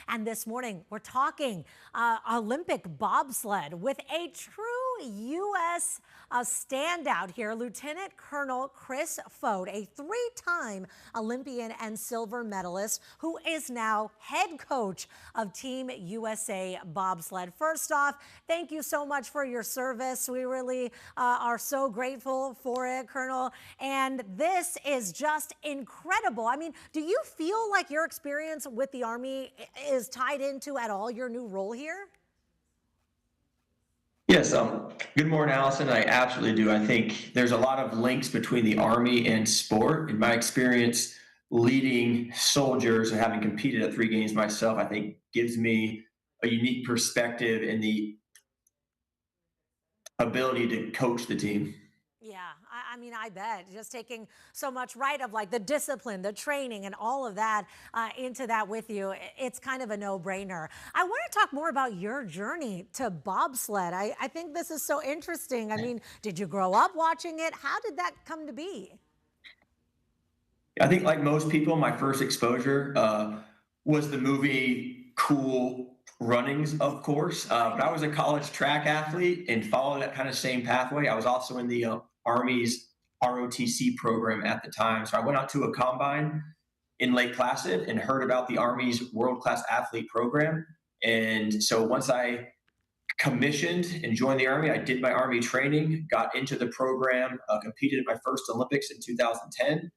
And this morning, we're talking Olympic bobsled with a true U.S. Standout here, Lieutenant Colonel Chris Fogt, a three-time Olympian and silver medalist who is now head coach of Team USA Bobsled. First off, thank you so much for your service. We really are so grateful for it, Colonel. And this is just incredible. I mean, do you feel like your experience with the Army is tied into at all your new role here? Yes, good morning, Allison. I absolutely do. I think there's a lot of links between the Army and sport. In my experience, leading soldiers and having competed at 3 games myself, I think gives me a unique perspective and the ability to coach the team. Yeah, I mean, I bet just taking so much right of like the discipline, the training, and all of that into that with you, it's kind of a no-brainer. I want to talk more about your journey to bobsled. I think this is so interesting. I mean, did you grow up watching it? How did that come to be? I think, like most people, my first exposure was the movie Cool Runnings, of course. But I was a college track athlete and followed that kind of same pathway. I was also in the Army's ROTC program at the time. So I went out to a combine in Lake Placid and heard about the Army's world class athlete program. And so once I commissioned and joined the Army, I did my Army training, got into the program, competed at my first Olympics in 2010.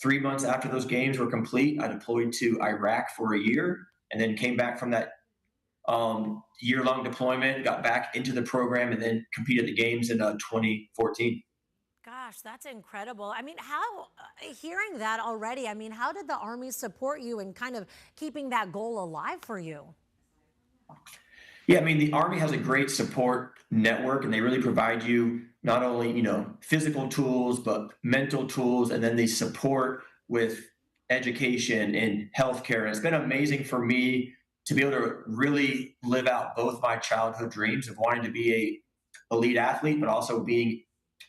3 months after those games were complete, I deployed to Iraq for a year and then came back from that year-long deployment, got back into the program, and then competed at the games in 2014. Gosh, that's incredible. I mean, how, hearing that already, I mean, how did the Army support you in kind of keeping that goal alive for you? Yeah, I mean, the Army has a great support network, and they really provide you not only physical tools but mental tools, and then they support with education and healthcare. And it's been amazing for me to be able to really live out both my childhood dreams of wanting to be a elite athlete, but also being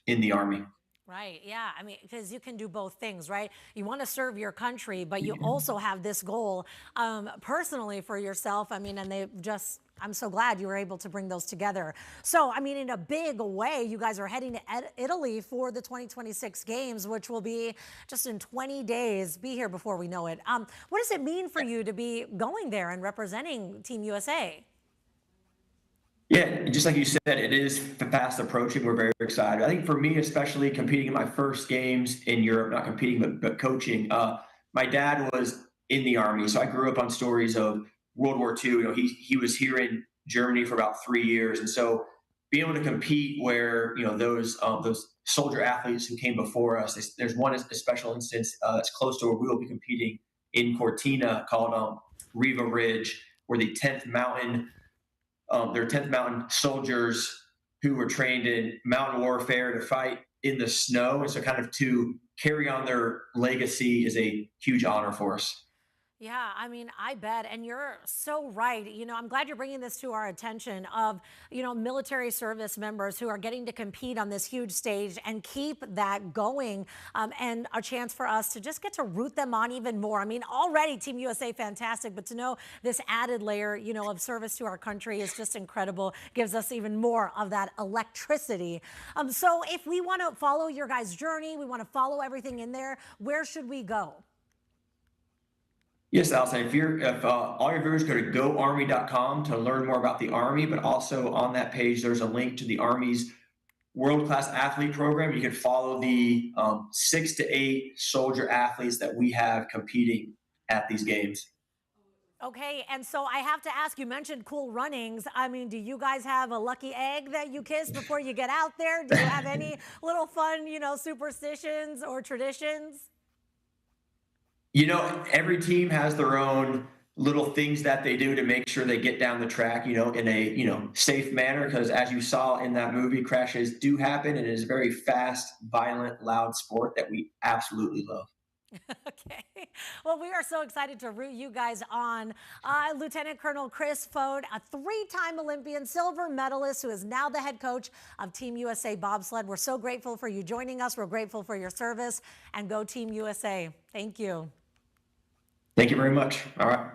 in the Army. Right. Yeah. I mean, because you can do both things, right? You want to serve your country, but you also have this goal personally for yourself. I mean, and they just, I'm so glad you were able to bring those together. So, I mean, in a big way, you guys are heading to Italy for the 2026 games, which will be just in 20 days, be here before we know it. What does it mean for you to be going there and representing Team USA? Yeah, just like you said, it is fast approaching. We're very excited. I think for me, especially competing in my first games in Europe, not competing but coaching. My dad was in the Army, so I grew up on stories of World War II. He was here in Germany for about 3 years, and so being able to compete where those soldier athletes who came before us. There's one a special instance that's close to where we will be competing in Cortina called Riva Ridge, where their 10th Mountain soldiers who were trained in mountain warfare to fight in the snow. And so, kind of to carry on their legacy is a huge honor for us. Yeah, I mean, I bet. And you're so right. I'm glad you're bringing this to our attention of, military service members who are getting to compete on this huge stage and keep that going, and a chance for us to just get to root them on even more. I mean, already Team USA, fantastic, but to know this added layer, of service to our country is just incredible. Gives us even more of that electricity. So if we want to follow your guys' journey, we want to follow everything in there, where should we go? Yes, Allison, if all your viewers go to goarmy.com to learn more about the Army, but also on that page, there's a link to the Army's world-class athlete program. You can follow the 6 to 8 soldier athletes that we have competing at these games. Okay, and so I have to ask, you mentioned Cool Runnings. I mean, do you guys have a lucky egg that you kiss before you get out there? Do you have any little fun, superstitions or traditions? Every team has their own little things that they do to make sure they get down the track, in a, safe manner. Because as you saw in that movie, crashes do happen, and it is a very fast, violent, loud sport that we absolutely love. Okay. Well, we are so excited to root you guys on. Lieutenant Colonel Chris Fogt, a three-time Olympian silver medalist who is now the head coach of Team USA Bobsled. We're so grateful for you joining us. We're grateful for your service, and go Team USA. Thank you. Thank you very much. All right.